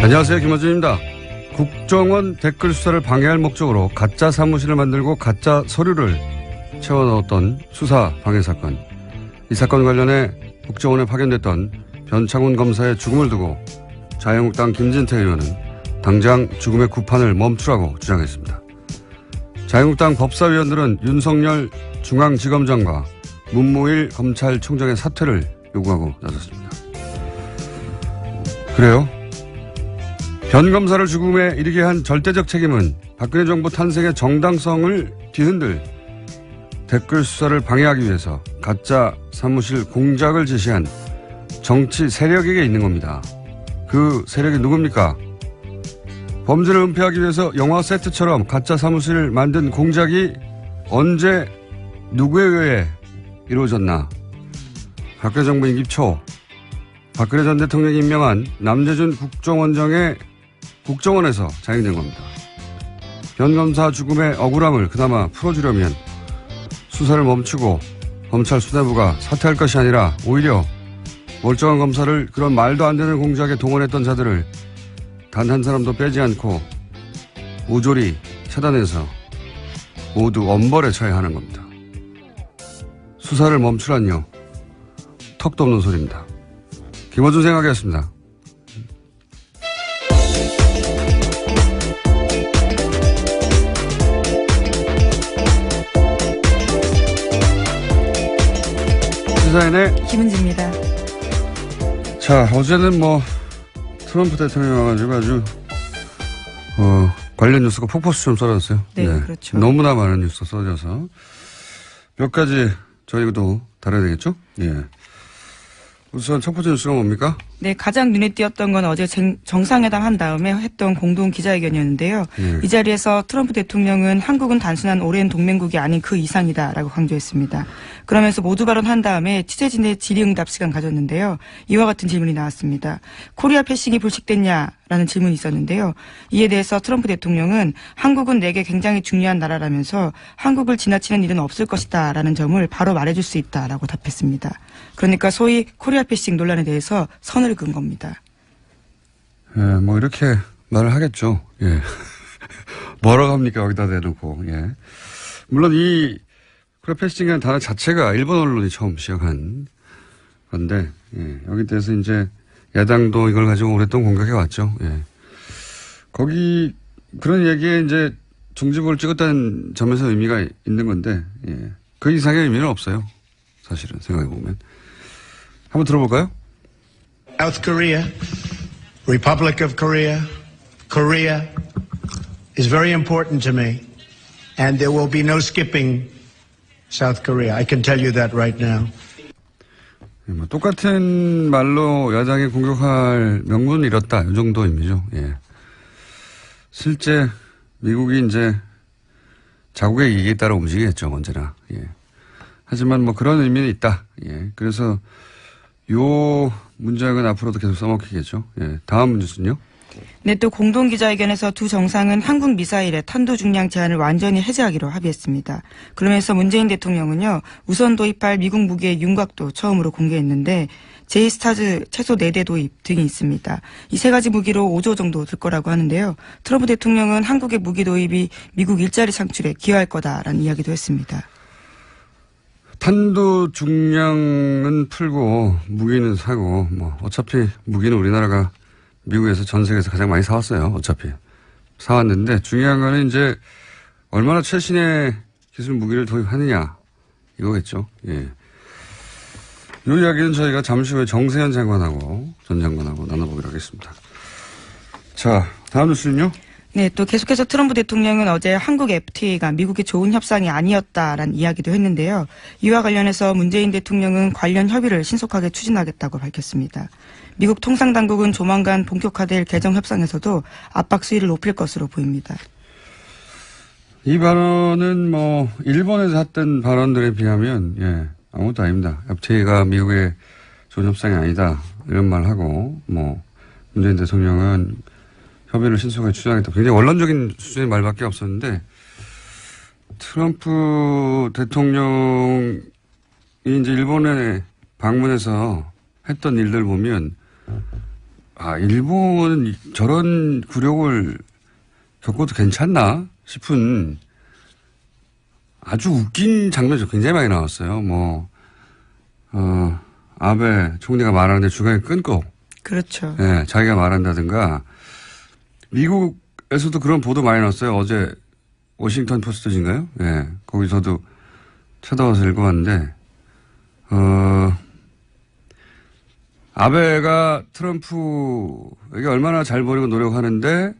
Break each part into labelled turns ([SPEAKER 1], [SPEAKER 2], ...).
[SPEAKER 1] 안녕하세요. 김원준입니다. 국정원 댓글 수사를 방해할 목적으로 가짜 사무실을 만들고 가짜 서류를 채워 넣었던 수사 방해 사건. 이 사건 관련해 국정원에 파견됐던 변창훈 검사의 죽음을 두고 자유한국당 김진태 의원은 당장 죽음의 구판을 멈추라고 주장했습니다. 자유한국당 법사위원들은 윤석열 중앙지검장과 문무일 검찰총장의 사퇴를 요구하고 나섰습니다. 그래요? 변 검사를 죽음에 이르게 한 절대적 책임은 박근혜 정부 탄생의 정당성을 뒤흔들 댓글 수사를 방해하기 위해서 가짜 사무실 공작을 지시한 정치 세력에게 있는 겁니다. 그 세력이 누굽니까? 범죄를 은폐하기 위해서 영화 세트처럼 가짜 사무실을 만든 공작이 언제 누구에 의해 이루어졌나? 박근혜 정부 임기 초 박근혜 전 대통령이 임명한 남재준 국정원장의 국정원에서 자행된 겁니다. 변 검사 죽음의 억울함을 그나마 풀어주려면 수사를 멈추고 검찰 수뇌부가 사퇴할 것이 아니라 오히려 멀쩡한 검사를 그런 말도 안 되는 공작에 동원했던 자들을 단 한 사람도 빼지 않고 모조리 차단해서 모두 엄벌에 처해야 하는 겁니다. 수사를 멈추란요. 턱도 없는 소리입니다. 김어준 생각이었습니다. 시사인의
[SPEAKER 2] 김은지입니다.
[SPEAKER 1] 자, 어제는 트럼프 대통령이 와가지고 아주 관련 뉴스가 폭포수처럼 쏟아졌어요.
[SPEAKER 2] 네, 그렇죠.
[SPEAKER 1] 너무나 많은 뉴스가 쏟아져서 몇 가지 저희도 다뤄야 되겠죠? 예. 우선 첫 번째 뉴스가 뭡니까?
[SPEAKER 2] 네, 가장 눈에 띄었던 건 어제 정상회담 한 다음에 했던 공동 기자회견이었는데요.
[SPEAKER 1] 예.
[SPEAKER 2] 이 자리에서 트럼프 대통령은 한국은 단순한 오랜 동맹국이 아닌 그 이상이다라고 강조했습니다. 그러면서 모두 발언한 다음에 취재진의 질의응답 시간 가졌는데요. 이와 같은 질문이 나왔습니다. 코리아 패싱이 불식됐냐라는 질문이 있었는데요. 이에 대해서 트럼프 대통령은 한국은 내게 굉장히 중요한 나라라면서 한국을 지나치는 일은 없을 것이다라는 점을 바로 말해줄 수 있다라고 답했습니다. 그러니까 소위 코리아 패싱 논란에 대해서 선을 그은 겁니다.
[SPEAKER 1] 예, 이렇게 말을 하겠죠. 예. 뭐라고 합니까? 여기다 대놓고. 예. 물론 이 코리아 패싱이라는 단어 자체가 일본 언론이 처음 시작한 건데, 예. 여기 대해서 이제 야당도 이걸 가지고 오랫동안 공격해 왔죠. 예. 거기 그런 얘기에 이제 중지부를 찍었다는 점에서 의미가 있는 건데, 예. 그 이상의 의미는 없어요. 사실은 생각해보면. 한번 들어볼까요?
[SPEAKER 3] South Korea, Republic of Korea, Korea is very important to me, and there will be no skipping South Korea. I can tell you that right now.
[SPEAKER 1] 똑같은 말로 야당이 공격할 명분을 잃었다. 이 정도 의미죠. 예. 실제 미국이 이제 자국의 이익에 따라 움직이겠죠. 언제나. 예. 하지만 그런 의미는 있다. 예. 그래서 요 문장은 앞으로도 계속 써먹히겠죠. 예. 다음 뉴스는요?
[SPEAKER 2] 네, 또 공동기자회견에서 두 정상은 한국 미사일의 탄도 중량 제한을 완전히 해제하기로 합의했습니다. 그러면서 문재인 대통령은요, 우선 도입할 미국 무기의 윤곽도 처음으로 공개했는데 제이스타즈 최소 4대 도입 등이 있습니다. 이 세 가지 무기로 5조 정도 들 거라고 하는데요. 트럼프 대통령은 한국의 무기 도입이 미국 일자리 창출에 기여할 거다라는 이야기도 했습니다.
[SPEAKER 1] 탄도 중량은 풀고 무기는 사고 어차피 무기는 우리나라가 미국에서 전 세계에서 가장 많이 사왔어요. 어차피 사왔는데 중요한 거는 이제 얼마나 최신의 기술 무기를 도입하느냐 이거겠죠. 예. 이 이야기는 저희가 잠시 후에 정세현 장관하고 전 장관하고 나눠보기로 하겠습니다. 자, 다음 뉴스는요?
[SPEAKER 2] 네, 또 계속해서 트럼프 대통령은 어제 한국 FTA가 미국의 좋은 협상이 아니었다라는 이야기도 했는데요. 이와 관련해서 문재인 대통령은 관련 협의를 신속하게 추진하겠다고 밝혔습니다. 미국 통상당국은 조만간 본격화될 개정 협상에서도 압박 수위를 높일 것으로 보입니다.
[SPEAKER 1] 이 발언은 일본에서 했던 발언들에 비하면 아무것도 아닙니다. FTA가 미국의 좋은 협상이 아니다 이런 말하고 문재인 대통령은 협의를 신속하게 추진하겠다. 굉장히 원론적인 수준의 말밖에 없었는데 트럼프 대통령이 이제 일본에 방문해서 했던 일들 보면 일본은 저런 굴욕을 겪어도 괜찮나 싶은 아주 웃긴 장면이 굉장히 많이 나왔어요. 아베 총리가 말하는데 중간에 끊고.
[SPEAKER 2] 그렇죠.
[SPEAKER 1] 예, 자기가 말한다든가. 미국에서도 그런 보도 많이 나왔어요. 어제 워싱턴 포스트인가요? 예, 거기서도 찾아와서 읽어봤는데, 아베가 트럼프에게 얼마나 잘 보이고 노력하는데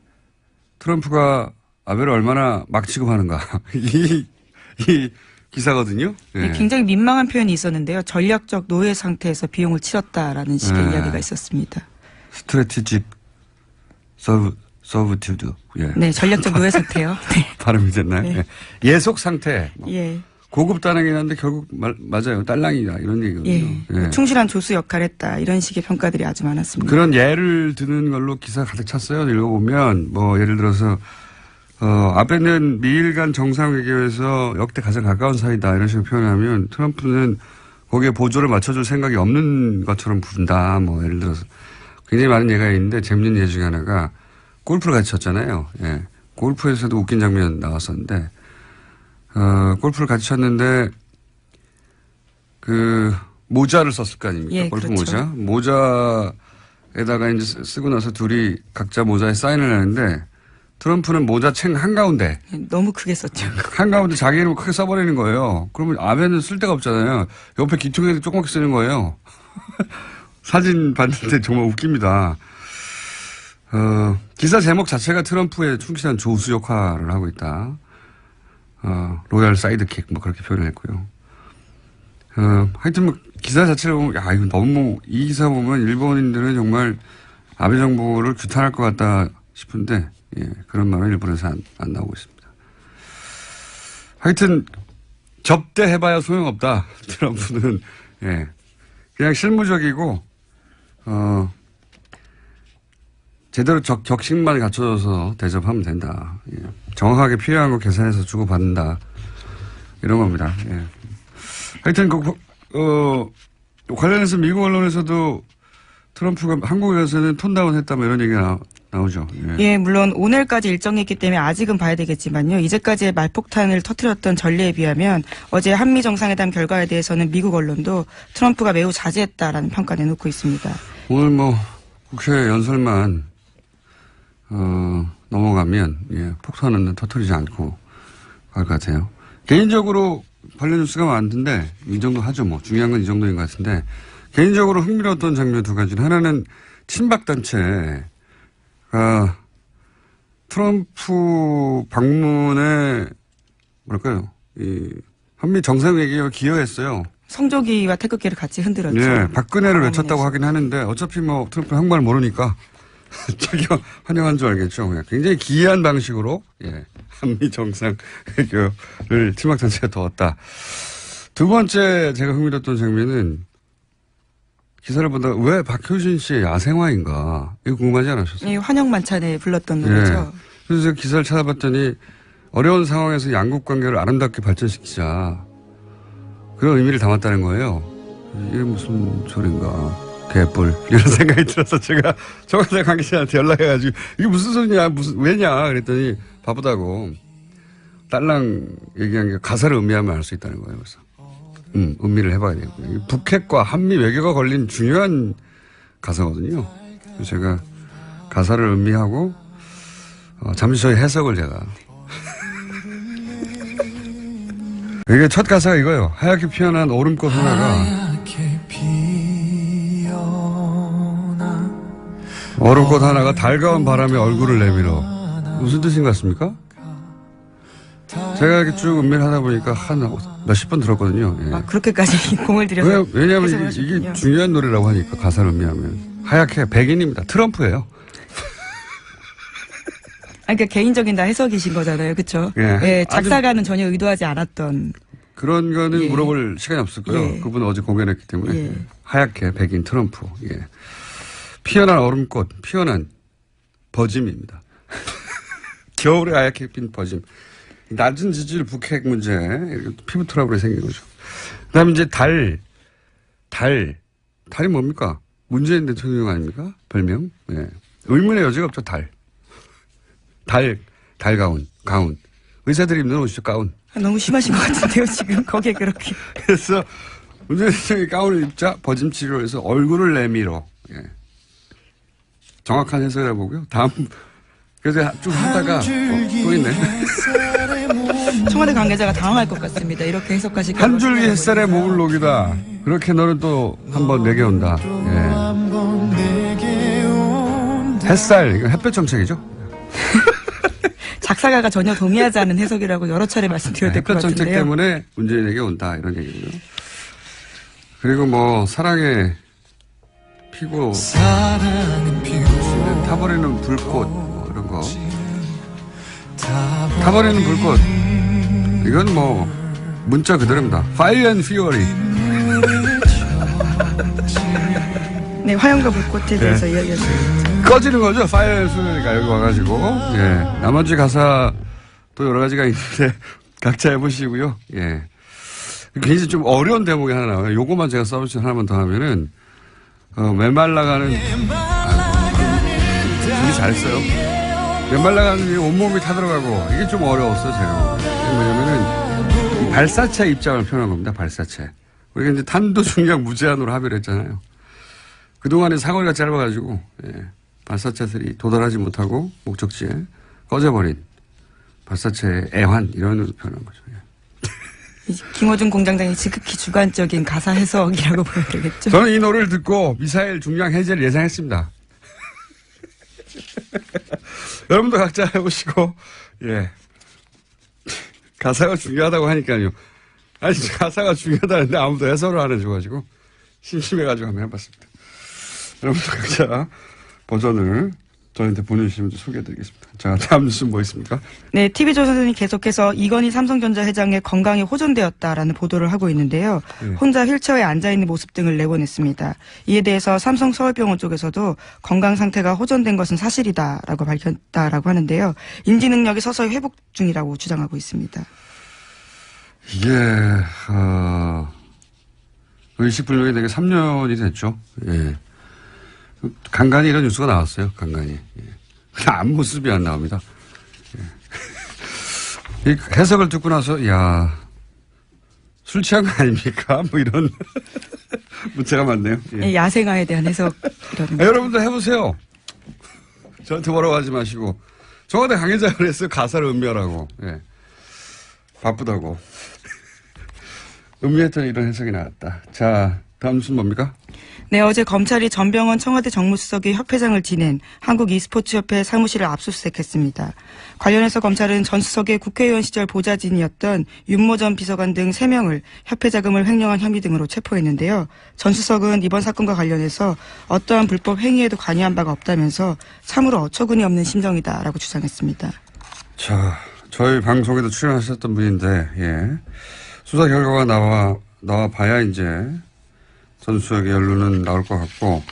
[SPEAKER 1] 트럼프가 아베를 얼마나 막 취급하는가. 이 기사거든요.
[SPEAKER 2] 네, 굉장히 민망한 표현이 있었는데요. 전략적 노예 상태에서 비용을 치렀다라는 식의 이야기가 있었습니다.
[SPEAKER 1] 스트레티직 서브튜드. 예.
[SPEAKER 2] 네, 전략적 노예 상태요. 네.
[SPEAKER 1] 발음이 됐나요?
[SPEAKER 2] 네.
[SPEAKER 1] 예. 예속 상태.
[SPEAKER 2] 예.
[SPEAKER 1] 고급 단행이긴 한데 결국 맞아요. 딸랑이다. 이런 얘기거든요.
[SPEAKER 2] 예.
[SPEAKER 1] 예.
[SPEAKER 2] 충실한 조수 역할을 했다. 이런 식의 평가들이 아주 많았습니다.
[SPEAKER 1] 그런 예를 드는 걸로 기사 가득 찼어요. 읽어보면 예를 들어서 아베는 미일 간 정상회담에서 역대 가장 가까운 사이다. 이런 식으로 표현하면 트럼프는 거기에 보조를 맞춰줄 생각이 없는 것처럼 부른다. 예를 들어서 굉장히 많은 예가 있는데 재밌는 예 중에 하나가 골프를 같이 쳤잖아요. 예. 골프에서도 웃긴 장면 나왔었는데 골프를 같이 쳤는데 모자를 썼을 거 아닙니까?
[SPEAKER 2] 예,
[SPEAKER 1] 골프
[SPEAKER 2] 그렇죠.
[SPEAKER 1] 모자에다가 이제 쓰고 나서 둘이 각자 모자에 사인을 하는데 트럼프는 모자 챙 한가운데.
[SPEAKER 2] 너무 크게 썼죠.
[SPEAKER 1] 한가운데 자기 이름을 크게 써버리는 거예요. 그러면 아베는 쓸 데가 없잖아요. 옆에 귀퉁이도 조그맣게 쓰는 거예요. 사진 봤는데 정말 웃깁니다. 기사 제목 자체가 트럼프의 충실한 조수 역할을 하고 있다. 로얄 사이드킥 그렇게 표현을 했고요. 하여튼 기사 자체를 보면 이거 너무 이 기사 보면 일본인들은 정말 아베 정부를 규탄할 것 같다 싶은데 그런 말은 일본에서 안 나오고 있습니다. 하여튼 접대해봐야 소용없다. 트럼프는 그냥 실무적이고 제대로 격식만 갖춰져서 대접하면 된다. 정확하게 필요한 거 계산해서 주고받는다. 이런 겁니다. 하여튼 관련해서 미국 언론에서도 트럼프가 한국에 가서는 톤다운 했다 이런 얘기가 나오죠.
[SPEAKER 2] 예, 물론 오늘까지 일정이 있기 때문에 아직은 봐야 되겠지만요. 이제까지의 말폭탄을 터뜨렸던 전례에 비하면 어제 한미 정상회담 결과에 대해서는 미국 언론도 트럼프가 매우 자제했다라는 평가 내놓고 있습니다.
[SPEAKER 1] 오늘 국회 연설만 넘어가면 폭탄은 터뜨리지 않고 갈 것 같아요. 개인적으로 관련 뉴스가 많은데 이 정도 하죠. 중요한 건 이 정도인 것 같은데 개인적으로 흥미로웠던 장면 두 가지는 하나는 친박단체가 트럼프 방문에 한미 정상회담에 기여했어요.
[SPEAKER 2] 성조기와 태극기를 같이 흔들었죠.
[SPEAKER 1] 예, 박근혜를 외쳤다고 하긴 하는데 어차피 트럼프 한국말 모르니까 자기가 환영한 줄 알겠죠. 굉장히 기이한 방식으로 한미 정상회담을 친박단체가 도왔다. 두 번째 제가 흥미로웠던 장면은 기사를 보다가 왜 박효신 씨의 야생화인가 이거 궁금하지 않으셨어요?
[SPEAKER 2] 예, 환영 만찬에 불렀던 노래죠.
[SPEAKER 1] 그래서 제가 기사를 찾아봤더니 어려운 상황에서 양국 관계를 아름답게 발전시키자 그런 의미를 담았다는 거예요. 이게 무슨 소린가. 개뿔 이런 생각이 들어서 제가 정화대 관계자한테 연락해가지고 이게 무슨 소리냐 왜냐 그랬더니 바쁘다고 딸랑 얘기한 게 가사를 음미하면 알 수 있다는 거예요. 그래서 음미를 해봐야 되고요. 북핵과 한미 외교가 걸린 중요한 가사거든요. 그래서 제가 가사를 음미하고 잠시 저희 해석을 제가 이게 첫 가사가 이거예요. 하얗게 피어난 오름꽃 하나가 얼음꽃 하나가 달가운 바람에 얼굴을 내밀어. 무슨 뜻인 것 같습니까? 제가 이렇게 쭉 음미를 하다 보니까 한 몇십 번 들었거든요.
[SPEAKER 2] 그렇게까지 공을 들여서.
[SPEAKER 1] 왜냐하면 이게 중요한 노래라고 하니까 가사를 음미하면. 하얗게 백인입니다. 트럼프예요.
[SPEAKER 2] 그러니까 개인적인 다 해석이신 거잖아요. 그렇죠? 예, 작사가는 전혀 의도하지 않았던.
[SPEAKER 1] 그런 거는 물어볼 시간이 없었고요. 그분은 어제 공연했기 때문에. 하얗게 백인 트럼프. 피어난 얼음꽃, 피어난 버짐입니다. 겨울에 하얗게 핀 버짐. 낮은 지질 북핵 문제, 피부 트러블이 생긴 거죠. 그 다음에 이제 달이 뭡니까? 문재인 대통령 아닙니까? 별명? 예. 의문의 여지가 없죠, 가운. 의사들이 입는 옷이죠, 가운.
[SPEAKER 2] 너무 심하신 것 같은데요, 지금. 거기에 그렇게.
[SPEAKER 1] 그래서 문재인 대통령이 가운을 입자 버짐 치료를 해서 얼굴을 내밀어. 예. 정확한 해석이라 보고요. 다음, 그래서 쭉 하다가, 또 있네.
[SPEAKER 2] 청와대 관계자가 당황할 것 같습니다. 이렇게 해석하시고.
[SPEAKER 1] 한 줄기 햇살에 몸을 녹이다. 그렇게 너는 또 한번 내게 온다. 예. 햇살, 이거 햇볕 정책이죠?
[SPEAKER 2] 작사가가 전혀 동의하지 않은 해석이라고 여러 차례 말씀드려야 될 것
[SPEAKER 1] 햇볕 정책
[SPEAKER 2] 같은데요.
[SPEAKER 1] 때문에 문재인에게 온다. 이런 얘기고요. 그리고 뭐, 사랑의 피고, 타버리는 불꽃, 뭐 이런 거. 타버리는 불꽃. 이건 뭐, 문자 그대로입니다. Fire and Fury.
[SPEAKER 2] 네, 화염과 불꽃에 대해서 이야기했습니다.
[SPEAKER 1] 꺼지는 거죠. Fire and Fury가 여기 와가지고. 예. 나머지 가사 또 여러 가지가 있는데, 각자 해보시고요. 예. 굉장히 좀 어려운 대목이 하나 나와요. 요거만 제가 서비스 하나만 더 하면은, 메말라가는, 되게 잘했어요. 메말라가는 온몸이 타들어가고, 이게 좀 어려웠어요, 제가. 왜냐면은, 발사체 입장을 표현한 겁니다, 발사체. 우리가 이제 탄도 중량 무제한으로 합의를 했잖아요. 그동안에 사거리가 짧아가지고, 예, 발사체들이 도달하지 못하고, 목적지에 꺼져버린 발사체의 애환, 이런 으로 표현한 거죠. 예.
[SPEAKER 2] 김어준 공장장이 지극히 주관적인 가사 해석이라고 보여야 되겠죠.
[SPEAKER 1] 저는 이 노래를 듣고 미사일 중량 해제를 예상했습니다. 여러분도 각자 해보시고, 예. 가사가 중요하다고 하니까요. 아니, 가사가 중요하다는데 아무도 해설을 안 해줘가지고, 심심해가지고 한번 해봤습니다. 여러분도 각자 버전을 저희한테 보내주시면 소개해드리겠습니다. 자, 다음 뉴스는 뭐 있습니까?
[SPEAKER 2] 네, TV조선이 계속해서 이건희 삼성전자 회장의 건강이 호전되었다라는 보도를 하고 있는데요.
[SPEAKER 1] 네.
[SPEAKER 2] 혼자 휠체어에 앉아있는 모습 등을 내보냈습니다. 이에 대해서 삼성 서울병원 쪽에서도 건강 상태가 호전된 것은 사실이다라고 밝혔다라고 하는데요. 인지 능력이 서서히 회복 중이라고 주장하고 있습니다.
[SPEAKER 1] 이게, 의식불명이 되게 3년이 됐죠. 예. 간간히 이런 뉴스가 나왔어요, 간간히. 예. 앞모습이 안 나옵니다. 예. 이 해석을 듣고 나서, 야, 술 취한 거 아닙니까? 뭐 이런 문자가 많네요. 예.
[SPEAKER 2] 야생화에 대한 해석이라는
[SPEAKER 1] 여러분도 해보세요. 저한테 뭐라고 하지 마시고. 청와대 관계자가 그랬어요. 가사를 음미하라고. 예. 바쁘다고. 음미했더니 이런 해석이 나왔다. 자, 다음 뉴스는 뭡니까?
[SPEAKER 2] 네, 어제 검찰이 전병헌 청와대 정무수석이 협회장을 지낸 한국e스포츠협회 사무실을 압수수색했습니다. 관련해서 검찰은 전 수석의 국회의원 시절 보좌진이었던 윤모 전 비서관 등 3명을 협회 자금을 횡령한 혐의 등으로 체포했는데요. 전 수석은 이번 사건과 관련해서 어떠한 불법 행위에도 관여한 바가 없다면서 참으로 어처구니 없는 심정이다라고 주장했습니다.
[SPEAKER 1] 자, 저희 방송에도 출연하셨던 분인데, 예. 수사 결과가 나와 봐야 이제 전 수석의 연루는 나올 것 같고,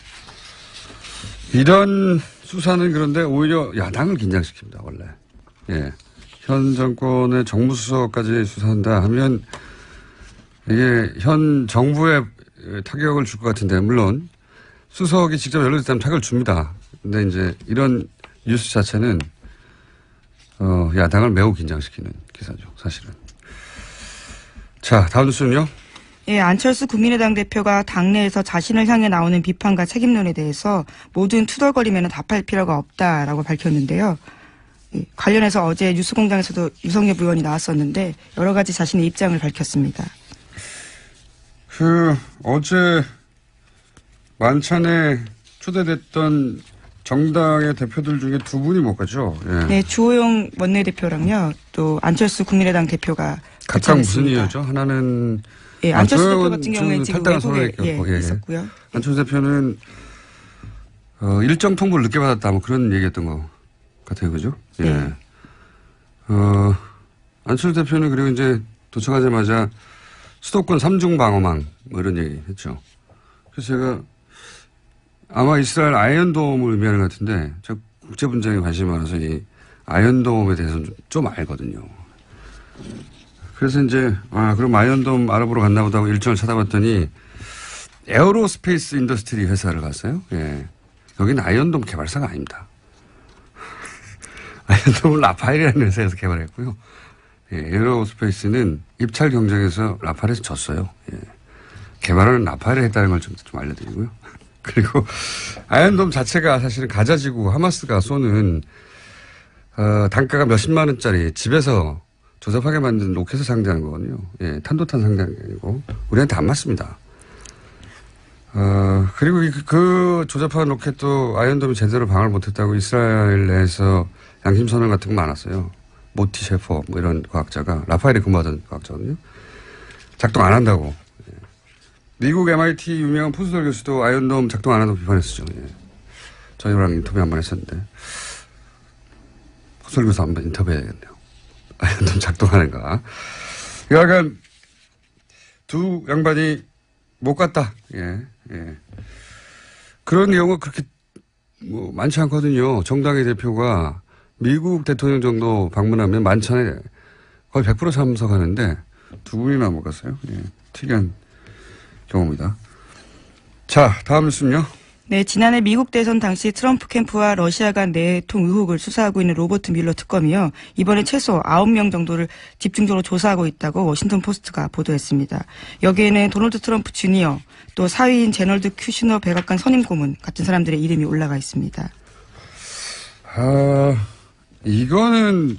[SPEAKER 1] 이런 수사는 그런데 오히려 야당을 긴장시킵니다, 원래. 예. 현 정권의 정무수석까지 수사한다 하면 이게 현 정부에 타격을 줄 것 같은데, 물론 수석이 직접 연루됐다면 타격을 줍니다. 근데 이제 이런 뉴스 자체는 야당을 매우 긴장시키는 기사죠, 사실은. 자, 다음 뉴스는요?
[SPEAKER 2] 예, 안철수 국민의당 대표가 당내에서 자신을 향해 나오는 비판과 책임론에 대해서 모든 투덜거리면 답할 필요가 없다라고 밝혔는데요. 예, 관련해서 어제 뉴스공장에서도 유성엽 의원이 나왔었는데 여러 가지 자신의 입장을 밝혔습니다.
[SPEAKER 1] 어제 만찬에 초대됐던 정당의 대표들 중에 두 분이 못 가죠? 예.
[SPEAKER 2] 네, 주호영 원내대표랑요, 또 안철수 국민의당 대표가
[SPEAKER 1] 각각 무슨 이유죠? 하나는
[SPEAKER 2] 예, 안철수 대표 같은 경우에 지금 외국에
[SPEAKER 1] 예.
[SPEAKER 2] 있었고요.
[SPEAKER 1] 안철수 대표는 일정 통보를 늦게 받았다, 뭐 그런 얘기했던 것 같아요, 그죠? 예.
[SPEAKER 2] 네.
[SPEAKER 1] 안철수 대표는 그리고 이제 도착하자마자 수도권 3중 방어망 뭐 이런 얘기 했죠. 그래서 제가 아마 이스라엘 아이언돔을 의미하는 것 같은데, 제가 국제 분쟁에 관심이 많아서 이 아이언돔에 대해서는 좀 알거든요. 그래서 이제, 그럼 아이언돔 알아보러 갔나 보다 하고 일정을 찾아봤더니, 에어로스페이스 인더스트리 회사를 갔어요. 예. 여기는 아이언돔 개발사가 아닙니다. 아이언돔은 라파엘이라는 회사에서 개발했고요. 예, 에어로스페이스는 입찰 경쟁에서 라파엘에서 졌어요. 예. 개발은 라파엘이 했다는 걸 좀 알려드리고요. 그리고 아이언돔 자체가 사실은 가자지구 하마스가 쏘는 단가가 몇십만 원짜리 집에서 조잡하게 만든 로켓을 상대하는 거거든요. 예, 탄도탄 상대하는 게 아니고 우리한테 안 맞습니다. 그리고 그 조잡한 로켓도 아이언돔이 제대로 방어를 못했다고 이스라엘 내에서 양심선언 같은 거 많았어요. 모티 셰퍼 뭐 이런 과학자가 라파엘에 근무하던 과학자거든요. 작동 안 한다고. 예. 미국 MIT 유명한 푸스돌 교수도 아이언돔 작동 안 한다고 비판했었죠. 예. 저희랑 인터뷰 한번 했었는데 푸스돌 교수 한번 인터뷰해야겠네요. 아이언돔 작동하는가. 약간 두 양반이 못 갔다. 예, 예. 그런 경우가 그렇게 뭐 많지 않거든요. 정당의 대표가 미국 대통령 정도 방문하면 만찬에 거의 100% 참석하는데 두 분이나 못 갔어요. 예, 특이한 경우입니다. 자, 다음 뉴스는요.
[SPEAKER 2] 네, 지난해 미국 대선 당시 트럼프 캠프와 러시아 간 내통 의혹을 수사하고 있는 로버트 뮬러 특검이요. 이번에 최소 9명 정도를 집중적으로 조사하고 있다고 워싱턴 포스트가 보도했습니다. 여기에는 도널드 트럼프 주니어, 또 사위인 제널드 큐시너 백악관 선임 고문 같은 사람들의 이름이 올라가 있습니다.
[SPEAKER 1] 이거는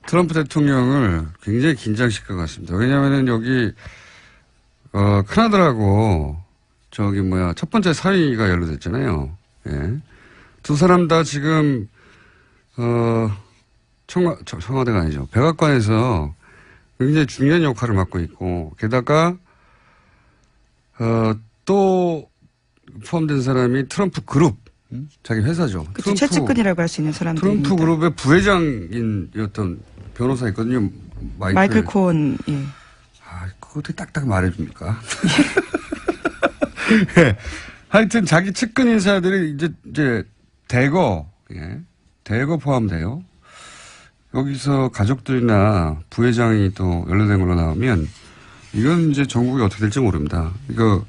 [SPEAKER 1] 트럼프 대통령을 굉장히 긴장시킬 것 같습니다. 왜냐하면 여기 큰아들하고 첫 번째 사위가 연루됐잖아요. 예. 두 사람 다 지금, 청와대가 아니죠. 백악관에서 굉장히 중요한 역할을 맡고 있고, 게다가, 또 포함된 사람이 트럼프 그룹, 자기 회사죠.
[SPEAKER 2] 그렇죠. 최측근이라고 할 수 있는 사람들입니다.
[SPEAKER 1] 트럼프 그룹의 부회장이었던 변호사 있거든요.
[SPEAKER 2] 마이클 코언, 예.
[SPEAKER 1] 그거 어떻게 딱딱 말해줍니까? 예. 하여튼 자기 측근 인사들이 이제 대거 포함돼요. 여기서 가족들이나 부회장이 또 연루된 걸로 나오면 이건 이제 전국이 어떻게 될지 모릅니다. 이거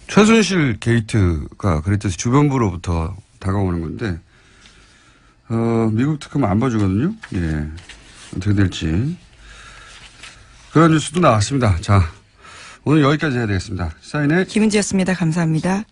[SPEAKER 1] 최순실 게이트가 그랬듯이 주변부로부터 다가오는 건데 미국 특검 안 봐주거든요. 예. 어떻게 될지. 그런 뉴스도 나왔습니다. 자, 오늘 여기까지 해야 되겠습니다. 사인의
[SPEAKER 2] 김은지였습니다. 감사합니다.